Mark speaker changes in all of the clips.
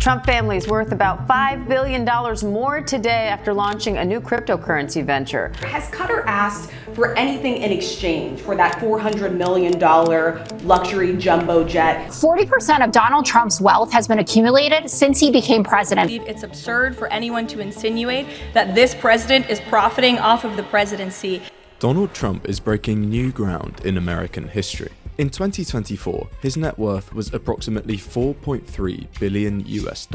Speaker 1: Trump family is worth about $5 billion more today after launching a new cryptocurrency venture.
Speaker 2: Has Qatar asked for anything in exchange for that $400 million luxury jumbo jet?
Speaker 3: 40% of Donald Trump's wealth has been accumulated since he became president.
Speaker 4: It's absurd for anyone to insinuate that this president is profiting off of the presidency.
Speaker 5: Donald Trump is breaking new ground in American history. In 2024, his net worth was approximately $4.3 billion US,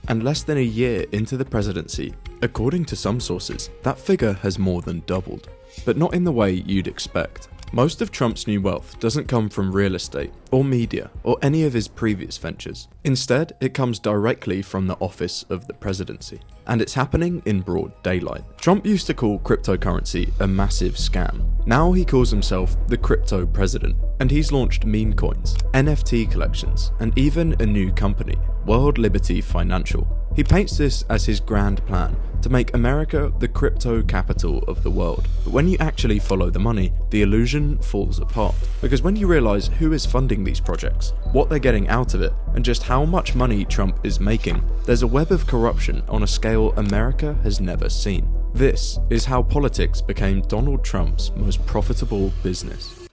Speaker 5: and less than a year into the presidency, according to some sources, that figure has more than doubled. But not in the way you'd expect. Most of Trump's new wealth doesn't come from real estate, or media, or any of his previous ventures. Instead, it comes directly from the office of the presidency. And it's happening in broad daylight. Trump used to call cryptocurrency a massive scam. Now he calls himself the crypto president, and he's launched meme coins, NFT collections, and even a new company, World Liberty Financial. He paints this as his grand plan to make America the crypto capital of the world. But when you actually follow the money, the illusion falls apart. Because when you realize who is funding these projects, what they're getting out of it, and just how much money Trump is making, there's a web of corruption on a scale America has never seen. This is how politics became Donald Trump's most profitable business.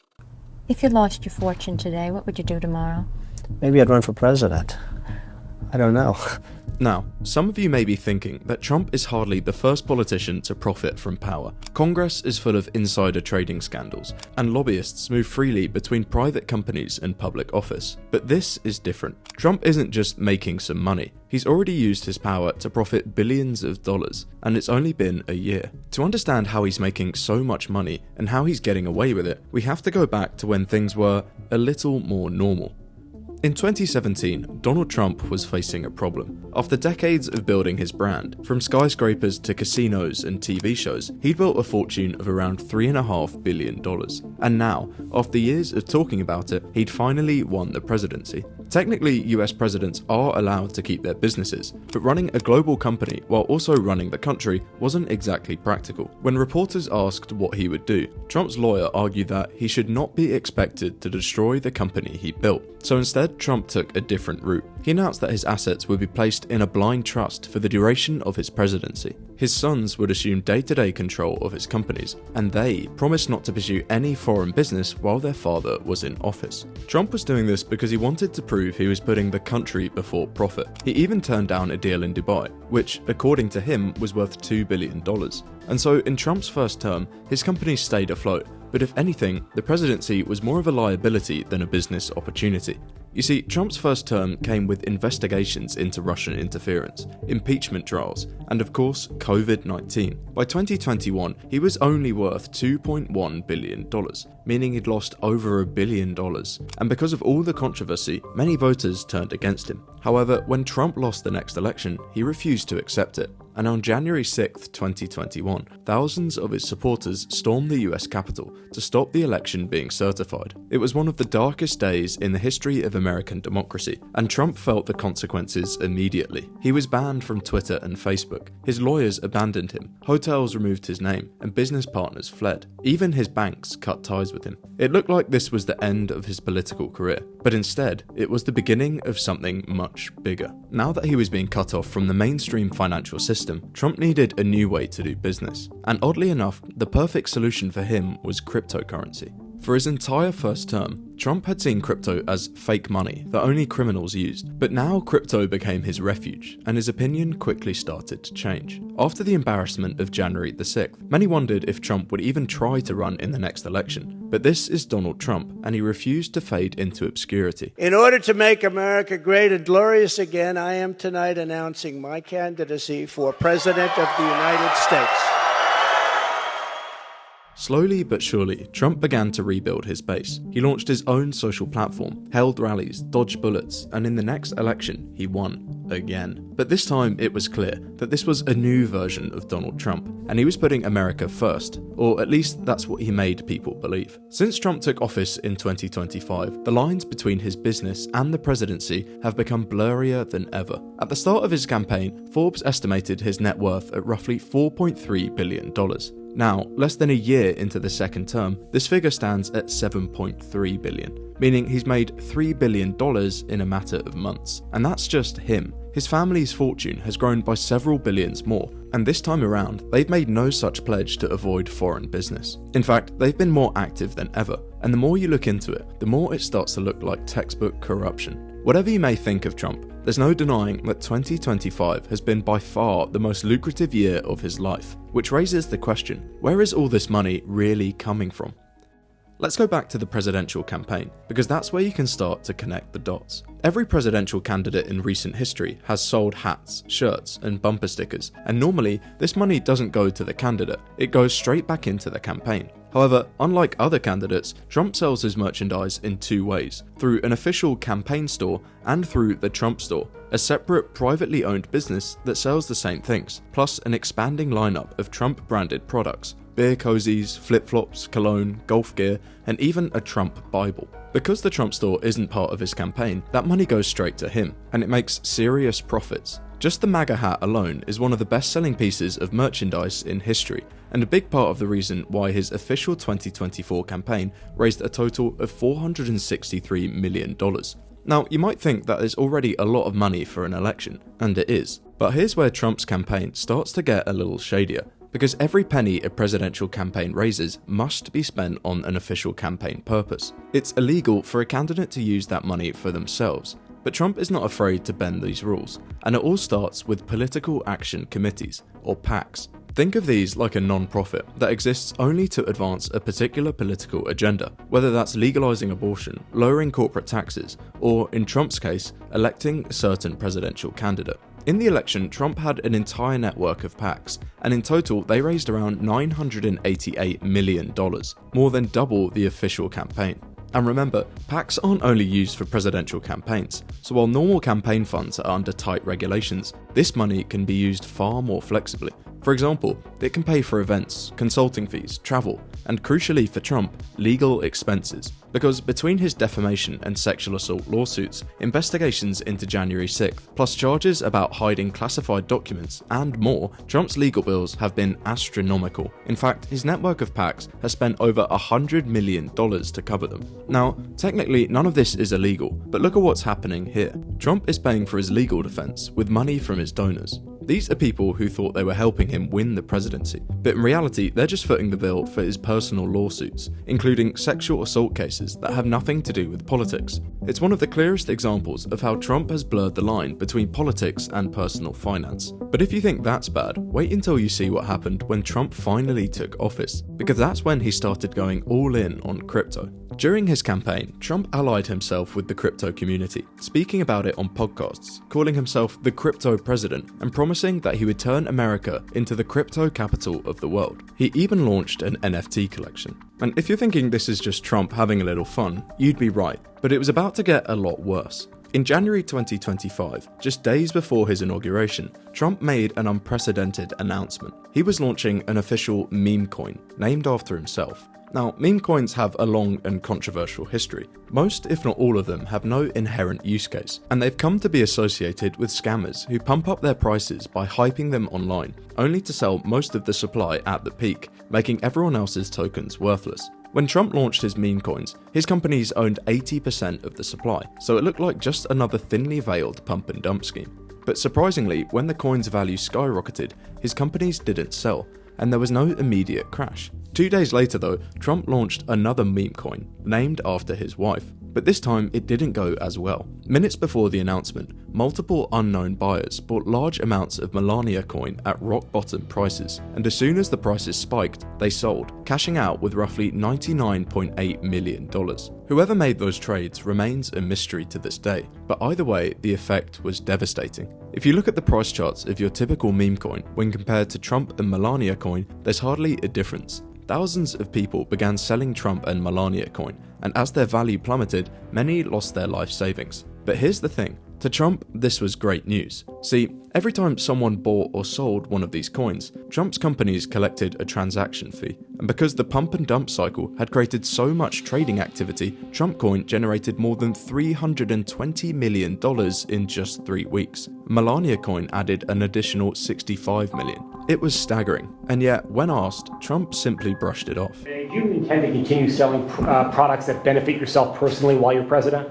Speaker 6: If you lost your fortune today, what would you do tomorrow?
Speaker 7: Maybe I'd run for president. I don't know.
Speaker 5: Now, some of you may be thinking that Trump is hardly the first politician to profit from power. Congress is full of insider trading scandals, and lobbyists move freely between private companies and public office. But this is different. Trump isn't just making some money. He's already used his power to profit billions of dollars, and it's only been a year. To understand how he's making so much money and how he's getting away with it, we have to go back to when things were a little more normal. In 2017, Donald Trump was facing a problem. After decades of building his brand, from skyscrapers to casinos and TV shows, he'd built a fortune of around $3.5 billion. And now, after years of talking about it, he'd finally won the presidency. Technically, US presidents are allowed to keep their businesses, but running a global company while also running the country wasn't exactly practical. When reporters asked what he would do, Trump's lawyer argued that he should not be expected to destroy the company he built. So instead, Trump took a different route. He announced that his assets would be placed in a blind trust for the duration of his presidency. His sons would assume day-to-day control of his companies, and they promised not to pursue any foreign business while their father was in office. Trump was doing this because he wanted to prove he was putting the country before profit. He even turned down a deal in Dubai, which, according to him, was worth $2 billion. And so, in Trump's first term, his company stayed afloat. But if anything, the presidency was more of a liability than a business opportunity. You see, Trump's first term came with investigations into Russian interference, impeachment trials, and of course, COVID-19. By 2021, he was only worth $2.1 billion, meaning he'd lost over $1 billion. And because of all the controversy, many voters turned against him. However, when Trump lost the next election, he refused to accept it. And on January 6, 2021, thousands of his supporters stormed the US Capitol to stop the election being certified. It was one of the darkest days in the history of American democracy, and Trump felt the consequences immediately. He was banned from Twitter and Facebook, his lawyers abandoned him, hotels removed his name, and business partners fled. Even his banks cut ties with him. It looked like this was the end of his political career, but instead, it was the beginning of something much bigger. Now that he was being cut off from the mainstream financial system, Trump needed a new way to do business. And oddly enough, the perfect solution for him was cryptocurrency. For his entire first term, Trump had seen crypto as fake money that only criminals used. But now crypto became his refuge, and his opinion quickly started to change. After the embarrassment of January the 6th, many wondered if Trump would even try to run in the next election. But this is Donald Trump, and he refused to fade into obscurity.
Speaker 7: In order to make America great and glorious again, I am tonight announcing my candidacy for President of the United States.
Speaker 5: Slowly but surely, Trump began to rebuild his base. He launched his own social platform, held rallies, dodged bullets, and in the next election, he won again. But this time, it was clear that this was a new version of Donald Trump, and he was putting America first, or at least that's what he made people believe. Since Trump took office in 2025, the lines between his business and the presidency have become blurrier than ever. At the start of his campaign, Forbes estimated his net worth at roughly $4.3 billion. Now, less than a year into the second term, this figure stands at $7.3 billion, meaning he's made $3 billion in a matter of months. And that's just him. His family's fortune has grown by several billions more, and this time around, they've made no such pledge to avoid foreign business. In fact, they've been more active than ever, and the more you look into it, the more it starts to look like textbook corruption. Whatever you may think of Trump, there's no denying that 2025 has been by far the most lucrative year of his life, which raises the question, where is all this money really coming from? Let's go back to the presidential campaign, because that's where you can start to connect the dots. Every presidential candidate in recent history has sold hats, shirts, and bumper stickers, and normally this money doesn't go to the candidate, it goes straight back into the campaign. However, unlike other candidates, Trump sells his merchandise in two ways, through an official campaign store and through the Trump Store, a separate privately owned business that sells the same things, plus an expanding lineup of Trump-branded products. Beer cozies, flip-flops, cologne, golf gear, and even a Trump Bible. Because the Trump Store isn't part of his campaign, that money goes straight to him, and it makes serious profits. Just the MAGA hat alone is one of the best-selling pieces of merchandise in history, and a big part of the reason why his official 2024 campaign raised a total of $463 million. Now, you might think that is already a lot of money for an election, and it is. But here's where Trump's campaign starts to get a little shadier. Because every penny a presidential campaign raises must be spent on an official campaign purpose. It's illegal for a candidate to use that money for themselves, but Trump is not afraid to bend these rules, and it all starts with political action committees, or PACs. Think of these like a non-profit that exists only to advance a particular political agenda, whether that's legalizing abortion, lowering corporate taxes, or, in Trump's case, electing a certain presidential candidate. In the election, Trump had an entire network of PACs, and in total they raised around $988 million, more than double the official campaign. And remember, PACs aren't only used for presidential campaigns, so while normal campaign funds are under tight regulations, this money can be used far more flexibly. For example, it can pay for events, consulting fees, travel, and crucially for Trump, legal expenses. Because between his defamation and sexual assault lawsuits, investigations into January 6th, plus charges about hiding classified documents, and more, Trump's legal bills have been astronomical. In fact, his network of PACs has spent over $100 million to cover them. Now, technically none of this is illegal, but look at what's happening here. Trump is paying for his legal defense with money from his donors. These are people who thought they were helping him win the presidency, but in reality they're just footing the bill for his personal lawsuits, including sexual assault cases that have nothing to do with politics. It's one of the clearest examples of how Trump has blurred the line between politics and personal finance. But if you think that's bad, wait until you see what happened when Trump finally took office, because that's when he started going all in on crypto. During his campaign, Trump allied himself with the crypto community, speaking about it on podcasts, calling himself the crypto president, and promising that he would turn America into the crypto capital of the world. He even launched an NFT collection. And if you're thinking this is just Trump having a little fun, you'd be right, but it was about to get a lot worse. In January 2025, just days before his inauguration, Trump made an unprecedented announcement. He was launching an official meme coin, named after himself. Now, meme coins have a long and controversial history. Most, if not all of them, have no inherent use case, and they've come to be associated with scammers who pump up their prices by hyping them online, only to sell most of the supply at the peak, making everyone else's tokens worthless. When Trump launched his meme coins, his companies owned 80% of the supply, so it looked like just another thinly veiled pump and dump scheme. But surprisingly, when the coin's value skyrocketed, his companies didn't sell, and there was no immediate crash. 2 days later though, Trump launched another meme coin, named after his wife. But this time it didn't go as well. Minutes before the announcement, multiple unknown buyers bought large amounts of Melania coin at rock bottom prices, and as soon as the prices spiked, they sold, cashing out with roughly $99.8 million. Whoever made those trades remains a mystery to this day, but either way, the effect was devastating. If you look at the price charts of your typical meme coin, when compared to Trump and Melania coin, there's hardly a difference. Thousands of people began selling Trump and Melania coin, and as their value plummeted, many lost their life savings. But here's the thing, To Trump, this was great news. See, every time someone bought or sold one of these coins, Trump's companies collected a transaction fee. And because the pump and dump cycle had created so much trading activity, Trump coin generated more than $320 million in just 3 weeks. Melania coin added an additional $65 million. It was staggering, and yet, when asked, Trump simply brushed it off.
Speaker 8: Do you intend to continue selling products that benefit yourself personally while you're president?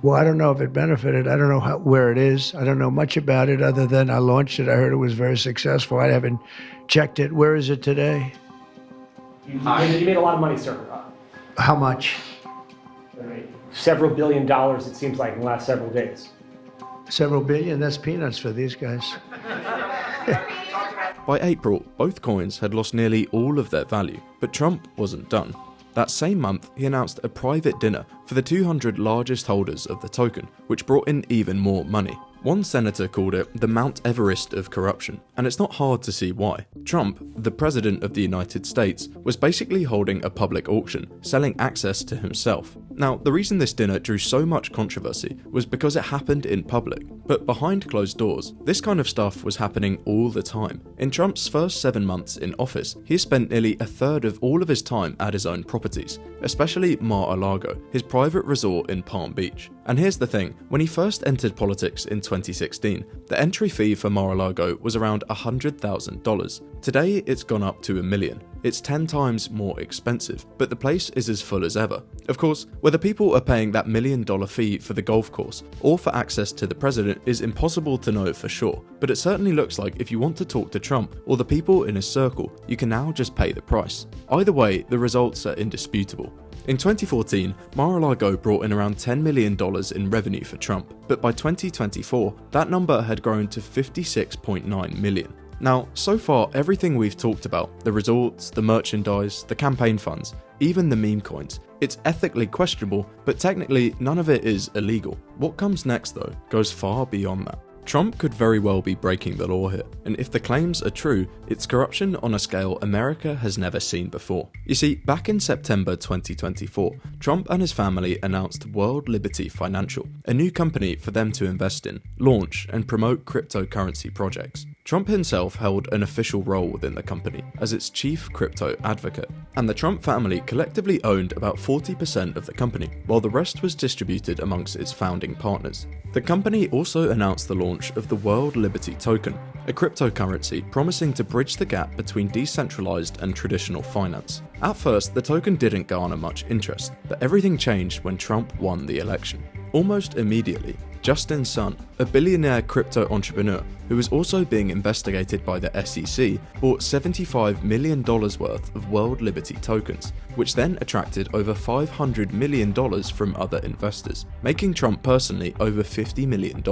Speaker 7: Well, I don't know if it benefited. I don't know where it is. I don't know much about it other than I launched it. I heard it was very successful. I haven't checked it. Where is it today?
Speaker 8: You made a lot of money, sir.
Speaker 7: How much?
Speaker 8: Several $billion, it seems like, in the last several days.
Speaker 7: Several billion? That's peanuts for these guys.
Speaker 5: By April, both coins had lost nearly all of their value, but Trump wasn't done. That same month, he announced a private dinner for the 200 largest holders of the token, which brought in even more money. One senator called it the Mount Everest of corruption, and it's not hard to see why. Trump, the President of the United States, was basically holding a public auction, selling access to himself. Now, the reason this dinner drew so much controversy was because it happened in public. But behind closed doors, this kind of stuff was happening all the time. In Trump's first 7 months in office, he spent nearly a third of all of his time at his own properties, especially Mar-a-Lago, his private resort in Palm Beach. And here's the thing, when he first entered politics in 2016, the entry fee for Mar-a-Lago was around $100,000. Today, it's gone up to $1 million. It's 10 times more expensive, but the place is as full as ever. Of course, whether people are paying that $1 million fee for the golf course or for access to the president is impossible to know for sure, but it certainly looks like if you want to talk to Trump or the people in his circle, you can now just pay the price. Either way, the results are indisputable. In 2014, Mar-a-Lago brought in around $10 million in revenue for Trump, but by 2024, that number had grown to $56.9 million. Now, so far, everything we've talked about, the resorts, the merchandise, the campaign funds, even the meme coins, it's ethically questionable, but technically none of it is illegal. What comes next, though, goes far beyond that. Trump could very well be breaking the law here, and if the claims are true, it's corruption on a scale America has never seen before. You see, back in September 2024, Trump and his family announced World Liberty Financial, a new company for them to invest in, launch, and promote cryptocurrency projects. Trump himself held an official role within the company as its chief crypto advocate, and the Trump family collectively owned about 40% of the company, while the rest was distributed amongst its founding partners. The company also announced the launch of the World Liberty Token, a cryptocurrency promising to bridge the gap between decentralized and traditional finance. At first, the token didn't garner much interest, but everything changed when Trump won the election. Almost immediately, Justin Sun, a billionaire crypto entrepreneur who was also being investigated by the SEC, bought $75 million worth of World Liberty tokens, which then attracted over $500 million from other investors, making Trump personally over $50 million.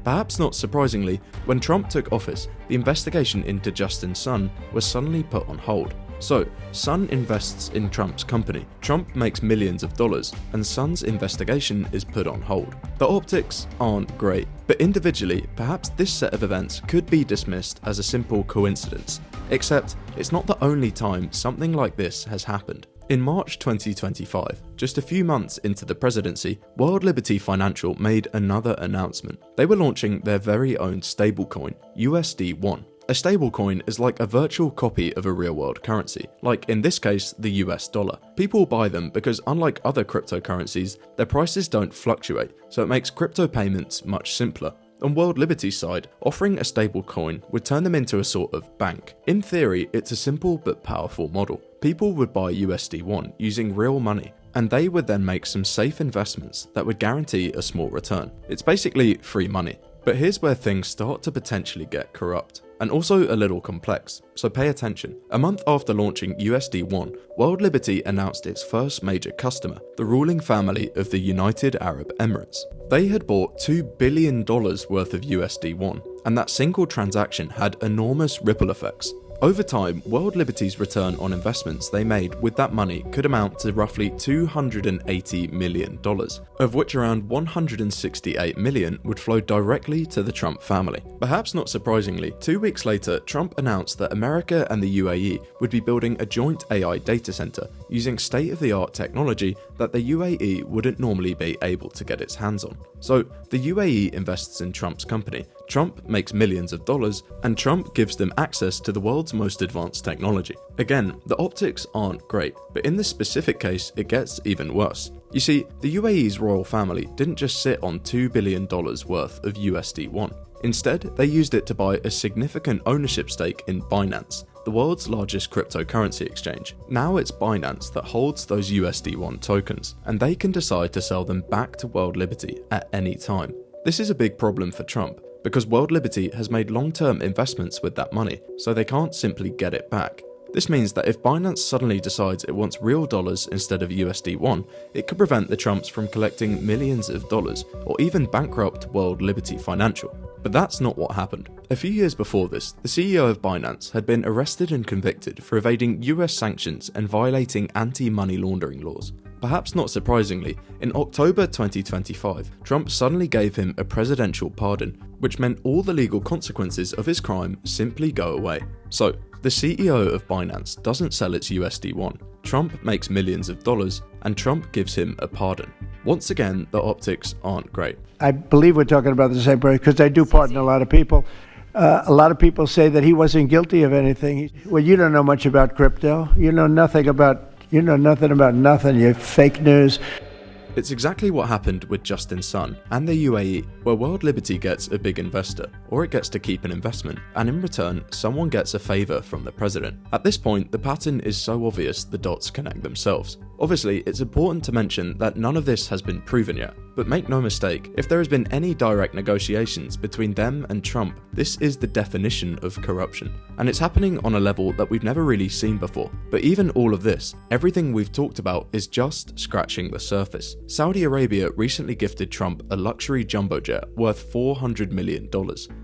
Speaker 5: Perhaps not surprisingly, when Trump took office, the investigation into Justin Sun was suddenly put on hold. So, Sun invests in Trump's company, Trump makes millions of dollars, and Sun's investigation is put on hold. The optics aren't great, but individually, perhaps this set of events could be dismissed as a simple coincidence. Except, it's not the only time something like this has happened. In March 2025, just a few months into the presidency, World Liberty Financial made another announcement. They were launching their very own stablecoin, USD1. A stablecoin is like a virtual copy of a real-world currency, like in this case, the US dollar. People buy them because unlike other cryptocurrencies, their prices don't fluctuate, so it makes crypto payments much simpler. On World Liberty's side, offering a stablecoin would turn them into a sort of bank. In theory, it's a simple but powerful model. People would buy USD1 using real money, and they would then make some safe investments that would guarantee a small return. It's basically free money. But here's where things start to potentially get corrupt, and also a little complex, so pay attention. A month after launching USD1, World Liberty announced its first major customer, the ruling family of the United Arab Emirates. They had bought $2 billion worth of USD1, and that single transaction had enormous ripple effects. Over time, World Liberty's return on investments they made with that money could amount to roughly $280 million, of which around $168 million would flow directly to the Trump family. Perhaps not surprisingly, 2 weeks later, Trump announced that America and the UAE would be building a joint AI data center using state-of-the-art technology that the UAE wouldn't normally be able to get its hands on. So, the UAE invests in Trump's company, Trump makes millions of dollars, and Trump gives them access to the world's most advanced technology. Again, the optics aren't great, but in this specific case, it gets even worse. You see, the UAE's royal family didn't just sit on $2 billion worth of USD1. Instead, they used it to buy a significant ownership stake in Binance, the world's largest cryptocurrency exchange. Now it's Binance that holds those USD1 tokens, and they can decide to sell them back to World Liberty at any time. This is a big problem for Trump, because World Liberty has made long-term investments with that money, so they can't simply get it back. This means that if Binance suddenly decides it wants real dollars instead of USD1, it could prevent the Trumps from collecting millions of dollars, or even bankrupt World Liberty Financial. But that's not what happened. A few years before this, the CEO of Binance had been arrested and convicted for evading US sanctions and violating anti-money laundering laws. Perhaps not surprisingly, in October 2025, Trump suddenly gave him a presidential pardon, which meant all the legal consequences of his crime simply go away. So, the CEO of Binance doesn't sell its USD1, Trump makes millions of dollars, and Trump gives him a pardon. Once again, the optics aren't great.
Speaker 7: I believe we're talking about the same person because I do pardon a lot of people. A lot of people say that he wasn't guilty of anything. Well, you don't know much about crypto. You know nothing about nothing. You fake news.
Speaker 5: It's exactly what happened with Justin Sun and the UAE, where World Liberty gets a big investor, or it gets to keep an investment, and in return, someone gets a favour from the president. At this point, the pattern is so obvious the dots connect themselves. Obviously, it's important to mention that none of this has been proven yet, but make no mistake, if there has been any direct negotiations between them and Trump, this is the definition of corruption. And it's happening on a level that we've never really seen before. But even all of this, everything we've talked about is just scratching the surface. Saudi Arabia recently gifted Trump a luxury jumbo jet worth $400 million.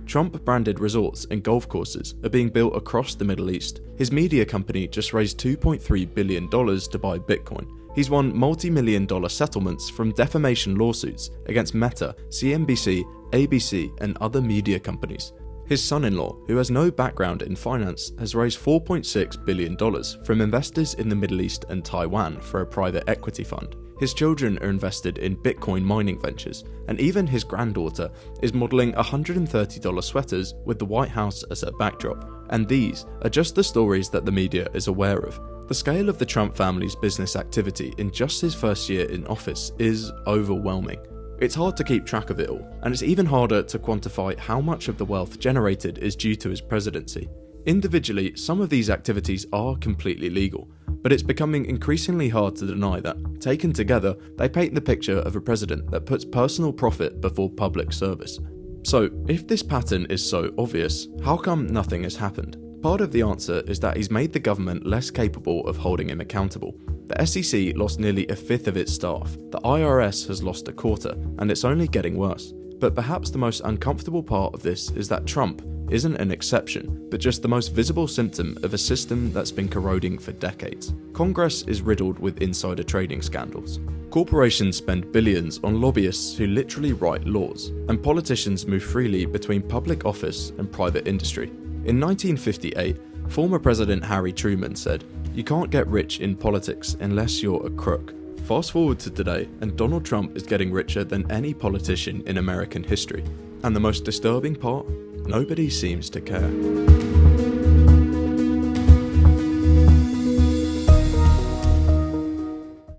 Speaker 5: Trump-branded resorts and golf courses are being built across the Middle East. His media company just raised $2.3 billion to buy Bitcoin. He's won multi-million-dollar settlements from defamation lawsuits against Meta, CNBC, ABC, and other media companies. His son-in-law, who has no background in finance, has raised $4.6 billion from investors in the Middle East and Taiwan for a private equity fund. His children are invested in Bitcoin mining ventures, and even his granddaughter is modelling $130 sweaters with the White House as a backdrop. And these are just the stories that the media is aware of. The scale of the Trump family's business activity in just his first year in office is overwhelming. It's hard to keep track of it all, and it's even harder to quantify how much of the wealth generated is due to his presidency. Individually, some of these activities are completely legal, but it's becoming increasingly hard to deny that, taken together, they paint the picture of a president that puts personal profit before public service. So, if this pattern is so obvious, how come nothing has happened? Part of the answer is that he's made the government less capable of holding him accountable. The SEC lost nearly a fifth of its staff, the IRS has lost a quarter, and it's only getting worse. But perhaps the most uncomfortable part of this is that Trump isn't an exception, but just the most visible symptom of a system that's been corroding for decades. Congress is riddled with insider trading scandals. Corporations spend billions on lobbyists who literally write laws, and politicians move freely between public office and private industry. In 1958, former President Harry Truman said, "You can't get rich in politics unless you're a crook." Fast forward to today, and Donald Trump is getting richer than any politician in American history. And the most disturbing part? Nobody seems to care.